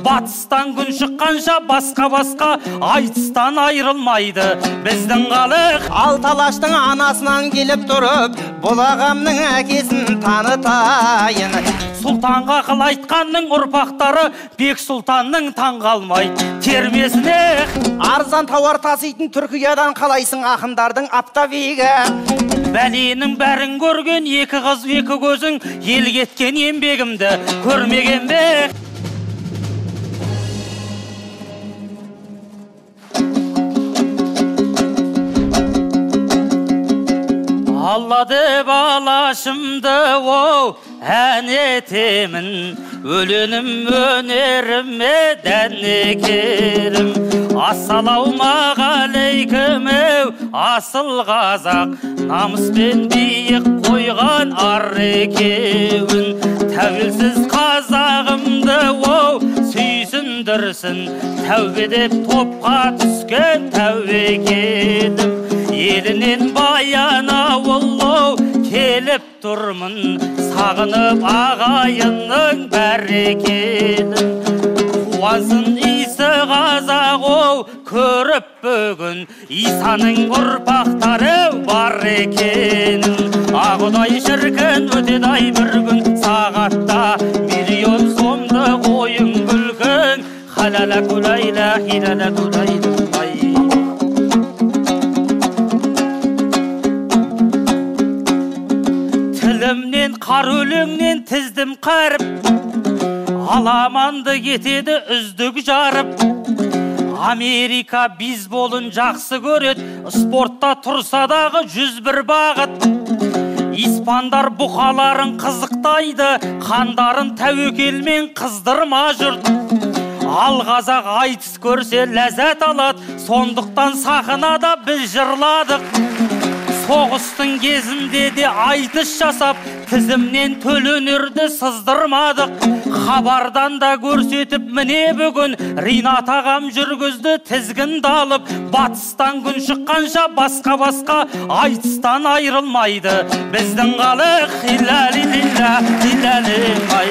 Батыстан күн шыққанша басқа айтыстан айрылмайды біздің халық. Алталаштың анасынан келіп тұрып, бұл ағамның әкесін танытайын. Сұлтанға қыл айтқанның ұрпақтары Бек Сұлтанның таңғалмайды термесіне. Арзан тауар таситын Түркиядан қалайсың ақындардың аптабегі. Бәленің бәрін көрген екі қыз екі көзің, ел кеткен еңбегімді көрмеген бе? Алла деп алашымды оу ән етемін, өлөнім өнеріме дәнекерім. Ассалаумағалейкум асыл қазақ, намыспен биік қойған ар екеуін. Тәуелсіз қазағымды оу сүйсіндірсін, тәубе деп топқа түскен тәуекелім. Елінен баяна оллау келіп тұрмын, сағынып ағайынның бәрекелін. Қуасын исі қазақ оу көріп бүгін, Исаның ұрпақтары бар екенін. Ағыдай шіркін өтеді-ай бір күн, сағатта миллион сомды қойын күлкін. Халала күлайла, хилала күлайла. Тілімнен қар өлеңнен тіздім қарып, аламанды кетеді үздік жарып. Америка бейсболын жақсы көреді, спортта тұрса дағы 101 бағыт. Испандар бұқаларын қызықтайды, қандарын тәуекелмен қыздырма жұрт. Ал қазақ айтыс көрсе ләззат алады, сондықтан сахнада біз жырладық. Соғыстың кезінде де айтыс жасап, тізімнен төлөнерді сыздырмадық. Хабардан да көрсетіп міне бүгін, Ринат ағам жүргізді тізгінді алып. Батыстан күн шыққанша басқа айтыстан айрылмайды біздің халық. Хилалилилла, хилалилай.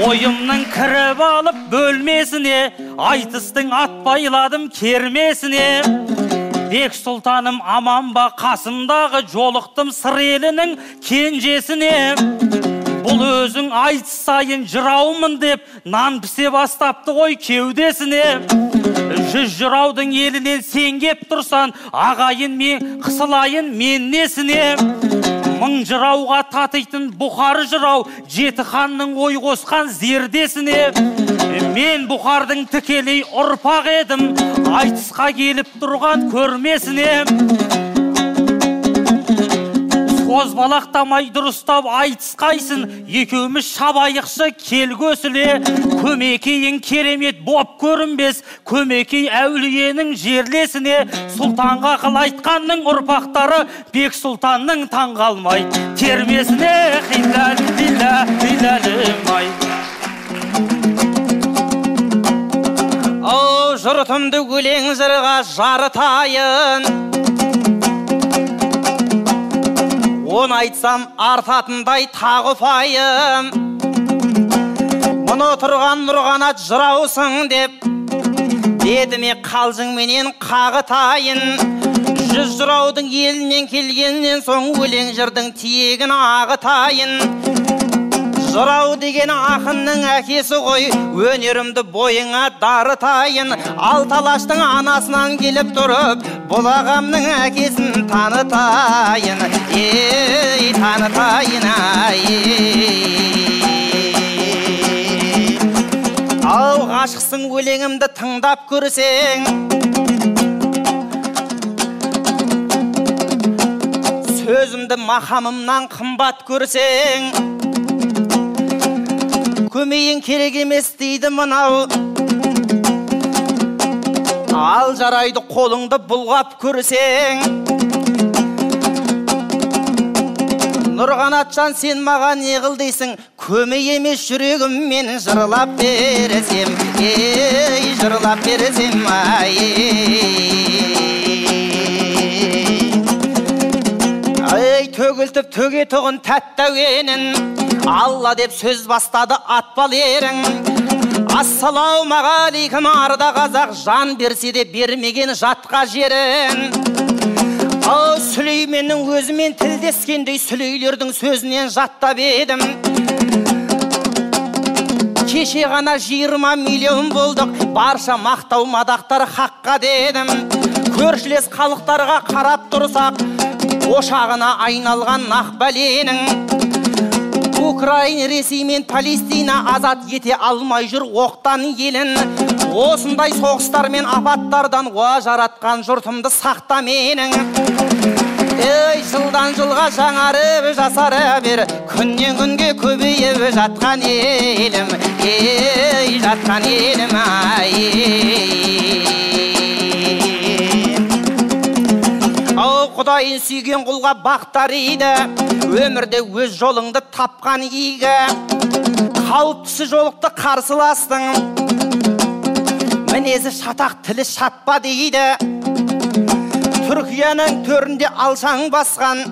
Ойымның кіріп алып бөлмесіне, айтыстың ат байладым кермесіне. Бек Сұлтаным аман ба қасымдағы, жолықтым сыр елінің кенжесіне. Бұл өзің айтыс сайын жыраумын деп, нан пісе бастапты ғой кеудесіне. 100 жыраудың елінен сен кеп тұрсан, ағайын мен қысылайын мен несіне. 1000 жырауға татитын Бұхар жырау, жеті ханның ой қосқан зердесіне. Мен Бұхардың тікелей ұрпақ едім, айтысқа келіп тұрған көрмесіне. Қозбалақтамай дұрыстап айтысқайсың, екеуміз шабайықшы кел көсіле. Көмекейің керемет боп көрінбес, көмекей әулиенің жерлесіне. Сұлтанға қыл айтқанның ұрпақтары Бек Сұлтанның таңғалмайды термесіне. Хилалилла, хилалимай. О, жұртымды өлең жырға жарытайын, он айтсам артатындай тағы пайым. Мұны тұрған Нұрғанат жыраусың деп, бетіме қалжың менен қағытайын. 100 жыраудың елінен келгеннен соң өлең жырдың тиегін ағытайын. Жырау деген ақынның әкесі ғой, өнерімді бойыңа дарытайын. Алталаштың анасынан келіп тұрып, бұл ағамның әкесін танытайын. Ей, танытайын, ай. Ау, ғашықсың өлеңімді тыңдап көрсең, сөзімді мақамымнан қымбат көрсең, көмейін керек емес дейді мынау. Ал жарайды қолыңды бұлғап көрсең. Нұрғанатжан сен маған не қыл дейсің, көмей емес жүрегім мен жырлап бересем. Ей, жырлап бересем, ай. Ай, төгілтіп төге тұғын тәтті әуенін, Алла деп сөз бастады атпалерің. Ассалаумағалейкум арда қазақ, жан берсе де бермеген жатқа жерін. Сүлейменнің өзімен тілдескендей сүлейлердің сөзінен жаттап едім. Кеше ғана 20 миллион болдық, барша мақтау мадақтар хаққа дедім. Көршілес халықтарға қарап тұрсақ, ошағына айналған нақ бәленің. Украина, Ресей мен Палестина азат ете алмай жүр оқтан елін. Осындай соғыстар мен апаттардан уа жаратқан жұртымды сақта менің. Жылдан жылға жаңарып жасара бер, күннен күнге көбейіп жатқан елім. Жатқан елім Құдайын сүйген құлға бақтар еді, өмірде өз жолыңды тапқан игі. Қауіптісі жолықты қарсыластың, мінезі шатақ, тілі шатпа дейді. Түркияның төрінде алшаң басқан,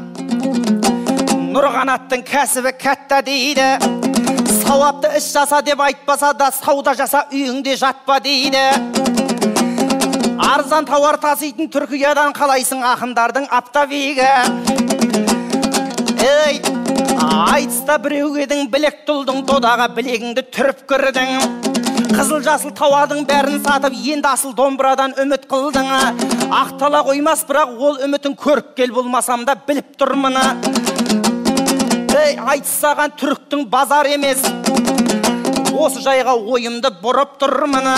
Нұрғанаттың кәсібі кәтті дейді. Сауапты іс жаса деп айтпаса да, сауда жаса үйіңде жатпа дейді. Арзан тауар таситын Түркиядан қалайсың ақындардың аптабегі. Айтыста біреуге едің, білек тұлдың, додаға білегіңді түріп кірдің. Қызыл жасыл тауардың бәрін сатып, енді асыл домбырадан үміт қылдың. Ақтала қоймас, бірақ ол үмітін көріп кел, болмасам да біліп тұрмыны. Айтысаған түріктің базар емес, осы жайға ойымды бұрып тұрмыны.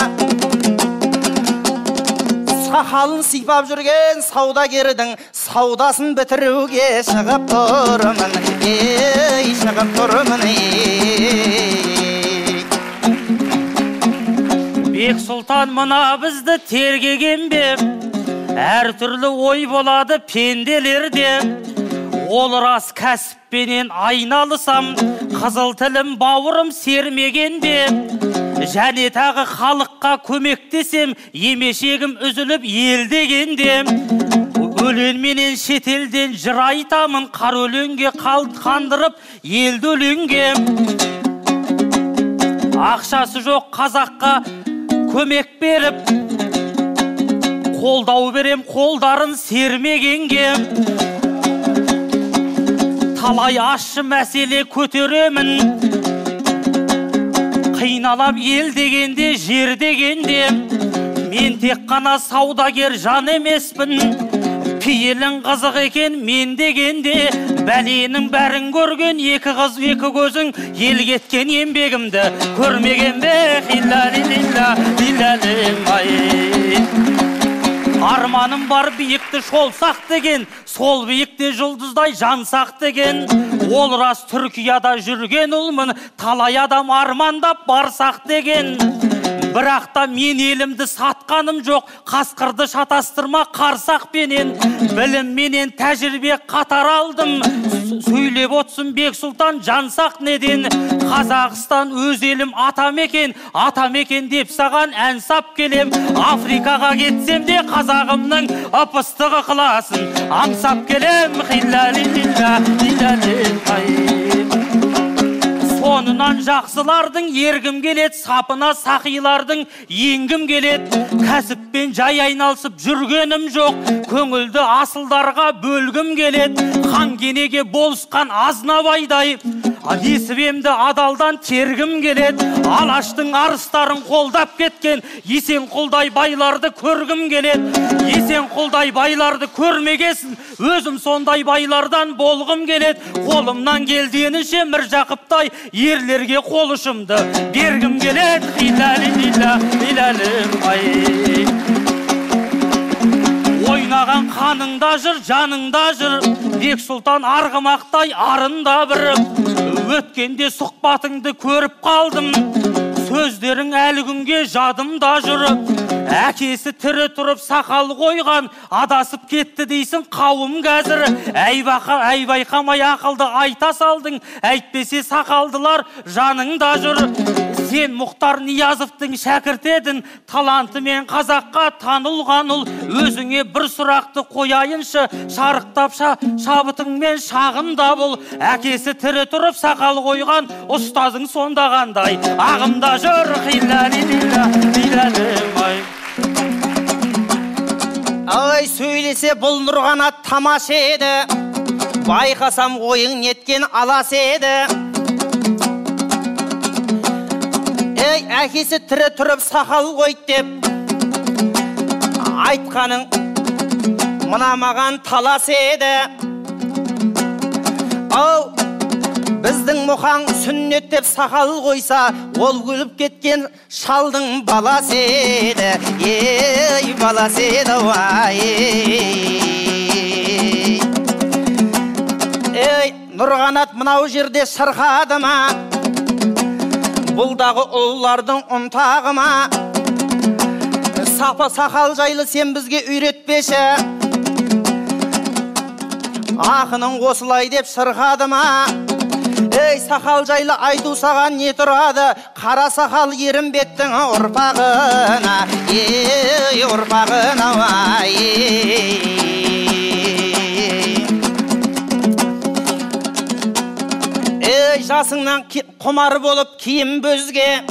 Сақалын сипап жүрген саудагердің саудасын бітіруге шығып тұрмын. Шығып тұрмын. Бек Сұлтан мына бізді тергеген бе? Әр түрлі ой болады пенделерде. Ол рас кәсіппенен айналысам, қызыл тілім бауырым сермеген бе? Және тағы халыққа көмектесем, емешегім үзіліп ел дегенде. Өлеңменен шетелден жыр айтамын, қар өлеңге қандырып елді өлеңге. Ақшасы жоқ қазаққа көмек беріп, қолдау берем қолдарын сермегенге. Талай ащы мәселе көтеремін, қиналап ел дегенде, жер дегенде. Мен тек қана саудагер жан емеспін, пейілің қызық екен мен дегенде. Бәленің бәрін көрген екі қыз екі көзің, ел кеткен еңбегімді көрмеген бе? Арманым бар биікті шолсақ деген, сол биікте жұлдыздай жансақ деген. Ол рас Түркияда жүрген ұлмын, талай адам армандап барсақ деген. Бірақ та мен елімді сатқаным жоқ, қасқырды шатастырма қарсақ пенен. Білім менен тәжірибе қатар алдым, сөйлеп отсын Бек Сұлтан жансақ неден. Қазақстан өз елім атам екен деп саған ән сап келем. Африкаға кетсем де қазағымның ып-ыстығы қыласын аңсап келем. Сонынан жақсылардың ергім келет, сапына сақилардың енгім келет. Кәсіппен жай айналсып жүргенім жоқ, көңілді асылдарға бөлгім келет. Қан кенеге болысқан азнабайдай, несібемді адалдан тергім келет. Алаштың арыстарын қолдап кеткен Есенқұлдай байларды көргім келет. Есенқұлдай байларды көрмегесін, өзім сондай байлардан болғым келет. Қолымнан келденінше Міржақыптай ерлерге қол ұшымды бергім келет. Ойнаған қаныңда жүр, жаныңда жүр, Бек Сұлтан арғымақтай арында бір. Өткенде сұхбатыңды көріп қалдым, сөздерің әлі күнге жадымда жүр. Әкесі тірі тұрып сақал қойған, адасып кетті дейсің қауым қазір. Әй байқамай ақылды айта салдың, әйтпесе сақалдылар жаныңда жүр. Сен Мұхтар Ниязовтың шәкірті едің, талантымен қазаққа танылған ұл. Өзіңе бір сұрақты қояйыншы, шарықтап шабытыңмен шағында бұл. Әкесі тірі тұрып сақал қойған, ұстазың сонда қандай. Ағымда жүр Ай, сөйлесе бұл Нұрғанат тамаш еді, байқасам ойың неткен алас еді. Ей, әкесі тірі тұрып сақал қойды деп айтқаның мына маған талас еді. Ау, біздің мұқаң сүннет деп сақал қойса, ол күліп кеткен шалдың баласы еді. Ей, баласы еді, ай. Ей, Нұрғанат мынау жерде шырқады ма? Бұлдағы ұллардың ұнтағы ма? Сапа сақал жайлы сен бізге үйретпеші. Ақының осылай деп шырқады ма? Ей, сақал жайлы айту саған не тұрады? Қара сақал ерімбеттің ұрпағына. Ей, ұрпағына, ай. Ей, жасыңнан құмар болып киім бөзге,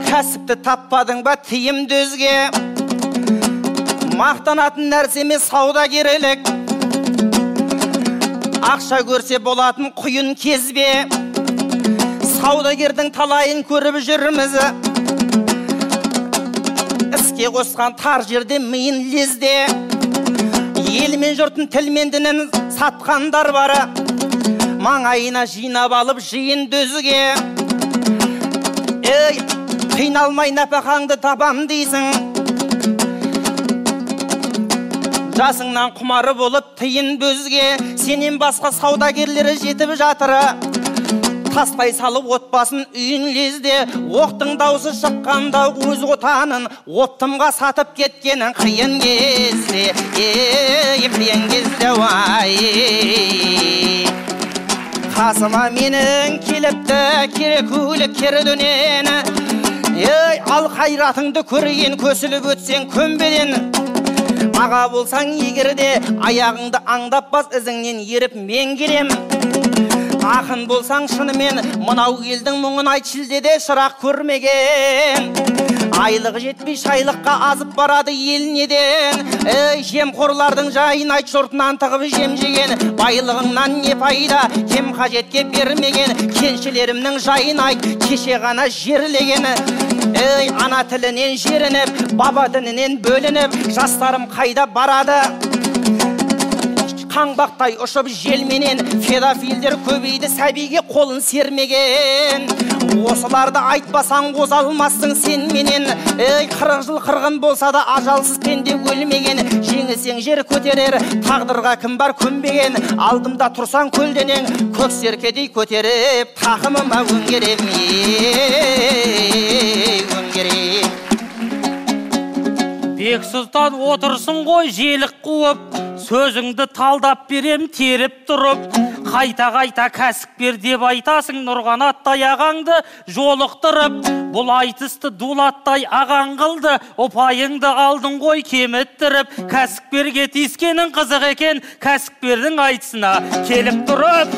кәсіпті таппадың ба тиім дөзге. Мақтанатын нәрсеме саудагерлік, ақша көрсе болатын құйын кезбе. Саудагердің талайын көріп жүрміз, іске қосқан тар жерде миын лезде. Ел мен жұртын тіл мен дінін сатқандар бары, маңайына жинап алып жиын дөзге. Ей, қиналмай нәпақаңды табам дейсің, жасыңнан құмары болып тиын бөзге. Сенен басқа саудагерлері жетіп жатыры, тастай салып отбасын үйін лезде. Оқтың даусы шыққанда өз отанын оптымға сатып кеткенін қиын кезде. Ей, қиын кезде, ай. Қасыма менің келіпті керекулі кердөнені. Ей, ал қайратыңды көрген көсіліп өтсең көмбеден. Аға болсаң егерде аяғыңды аңдап бас, ізіңнен еріп мен келем. Ақын болсаң шынымен мынау елдің мұңын айт, шілдеде шырақ көрмеген. Айлығы жетпей шайлыққа азып барады ел неден. Ей, жемқорлардың жайын айт, жұртынан тығып жем жеген. Байлығыңнан не пайда, кем қажетке бермеген. Кеншілерімнің жайын айт, кеше ғана жерлеген. Ей, ана тілінен жерініп, баба дінінен бөлініп, жастарым қайда барады? Қаңбақтай ұшып желменен, педофилдер көбейді, сәбиге қолын сермеген. Осыларды айтпасаң қоза алмассың сен менен. Ей, 40 жыл қырғын болса да ажалсыз пенде өлмеген. Жеңісең жер көтерер, тағдырға кім бар көнбеген. Алдымда тұрсаң көлденең, көк серкедей көтеріп, тақымыма өңгерем, өңгерем. Бексұлтан отырсын ғой желік қуып, сөзіңді талдап берем теріп тұрып. Қайта-қайта кәсіпкер деп айтасың, Нұрғанат аяғаңды жолықтырып. Бұл айтысты дулаттай ағаң қылды, ұпайыңды алдың ғой кеміттіріп. Кәсіпкерге тиіскенің қызық екен, кәсіпкердің айтысына келіп тұрып.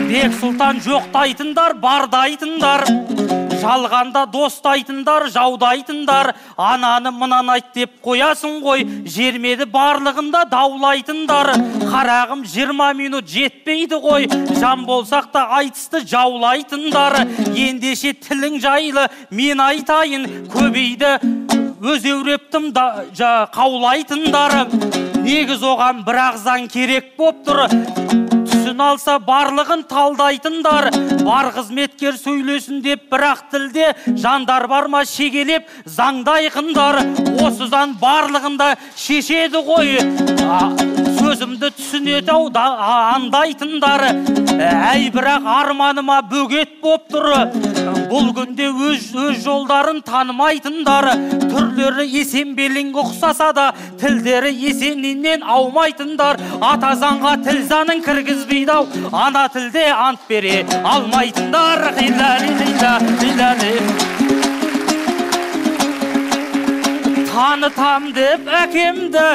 Бексұлтан жоқтайтындар, бардайтындар, жалғанда достайтындар, жаудайтындар. Ананы мынаны айт деп қоясың ғой, жермеді барлығында даулайтындар. Қарағым 20 минут жетпейді ғой, жан болсақ та айтысты жаулайтындар. Ендеше тілің жайлы мен айтайын, көбейді өз еуреттім қаулайтындар. Негіз оған бір ағзан керек боп тұр, түсін алса барлығын талдайтындар. Бар қызметкер сөйлесін деп бірақ тілде, жандар бар ма шегелеп заңдайқындар. Осыдан барлығында шешеді ғой, сөзімді түсіне өте андайтындары, әй бірақ арманыма бөгет боп тұр. Бұл күнде өз жолдарын танымайтындары, түрлері есенбелің ұқсаса да, тілдері есенінен аумайтындар. Ата заңға тіл заңын кіргізбейді, ана тілде ант бере алмайтындар. Танытам деп әкемді,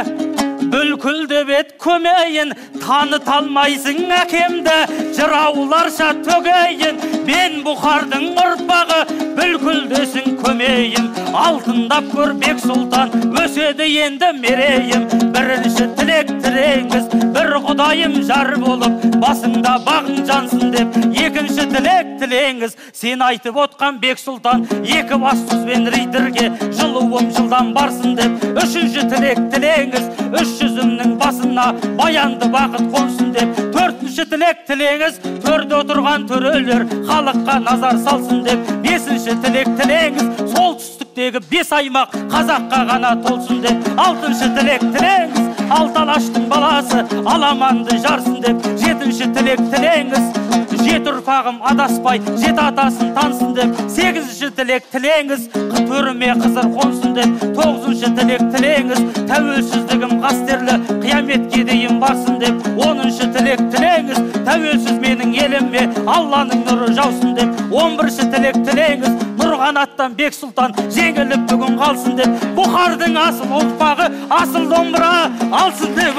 бүлкіл деп ет көмейін. Таныталмайсың әкемді, жырауларша төгейін. Мен бұхардың ұрпағы, бүлкілдесің көмейін. Алтындап көр Бек Сұлтан, өседі енді мерейім. Бірінші тілек тілеңіз, бір құдайым жар болып, басыңда бағың жансын деп. Екінші тілек тілеңіз, сен айтып отқан Бек Сұлтан, екі бассызбен рейдерге жылуым жылдан барсын деп. Үшінші тілек тілеңіз, 300-імнің басына баянды бақыт қонсын деп. Төртінші тілек тілеңіз, төрде отырған төрелер халыққа назар салсын деп. Бесінші тілек тілеңіз, солтүстіктегі 5 аймақ қазаққа ғана толсын деп. Алтыншы тілек тілеңіз, Алталаштың баласы аламанды жарсын деп. Жетінші тілек тілеңіз, 7 ұрпағым адаспай, 7 атасын тансын деп. 8-ші тілек тілеңіз, төріме қызыр қонсын деп. 9-ші тілек тілеңіз, тәуелсіздігім қастерлі қияметке дейін барсын деп. 10-ші тілек тілеңіз, тәуелсіз менің еліме Алланың нұры жаусын деп. 11-ші тілек тілеңіз, Нұрғанаттан Бек Сұлтан жеңіліп бүгін қалсын деп. Бұхардың асыл ұрпағы, асыл домбыра алсын деп.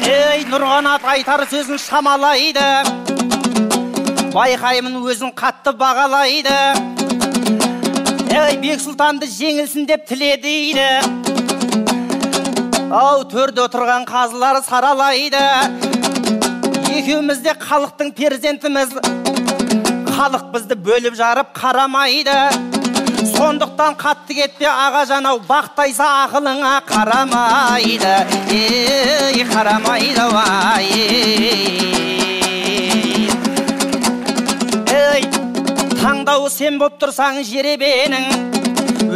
Ей, Нұрғанат айтар сөзін шамалайды, байқаймын өзін қатты бағалайды. Ей, Бек Сұлтанды жеңілсін деп тіледейді. Ау, төрде отырған қазылар саралайды. Екеуміз де халықтың перзентіміз, халық бізді бөліп жарып қарамайды. Сондықтан қатты кетпе аға жанау, бақтайса ақылыңа қарамайды. Ей, қарамайды вай. Ей, таңдауы сен боп тұрсаң жеребенің,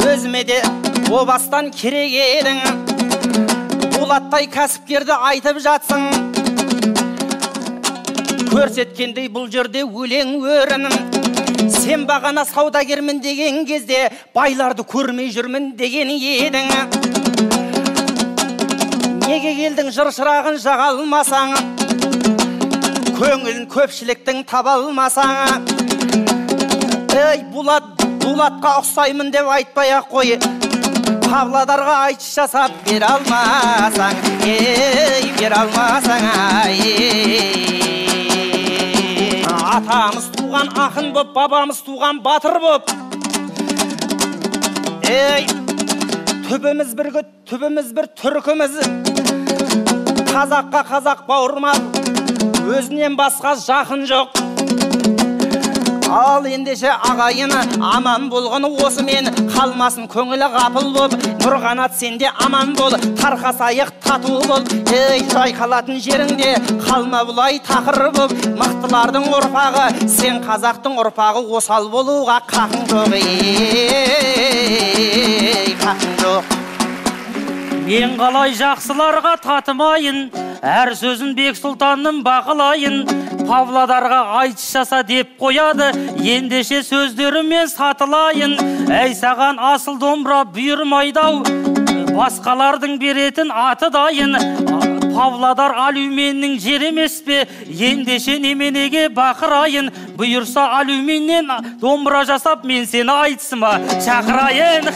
өзіме де о бастан керек едің. Болаттай кәсіпкерді айтып жатсың, көрсеткендей бұл жерде өлең өрінің. Сен бағана саудагермін деген кезде, байларды көрмей жүрмін деген едің. Неге келдің жыр-шырағын жаға алмасаң, көңілін көпшіліктің таба алмасаң. Ей, Булатқа ұқсаймын деп айтпай-ақ қой, Павлодарға айтыс жасап бер алмасаң. Ей, бер алмасаң, атамыз туған ақын боп, бабамыз туған батыр боп. Ей, түбіміз бір түркіміз. Қазаққа қазақ бауырмал, өзінен басқа жақын жоқ. Ал ендеше ағайыны аман болғаны осы мен, қалмасын көңілі ғапыл боп. Нұрғанат сенде аман бол, тарқасайық тату бол. Ей, жайқалатын жеріңде қалма бұлай тақыр боп. Мықтылардың ұрпағы, сен қазақтың ұрпағы, осал болуға қақың жоқ. Ей, қақың жоқ. Мен қалай жақсыларға татымайын, әр сөзін Бек Сұлтанның бақылайын. Павлодарға айтыс жаса деп қояды, ендеше сөздерімен сатылайын. Әй, саған асыл домбыра бұйырмайдау, басқалардың беретін аты дайын. Павлодар алюменнің жер емес пе, ендеше неменеге бақырайын. Бұйырса алюменнен домбыра жасап, мен сені айтысыма шақырайын.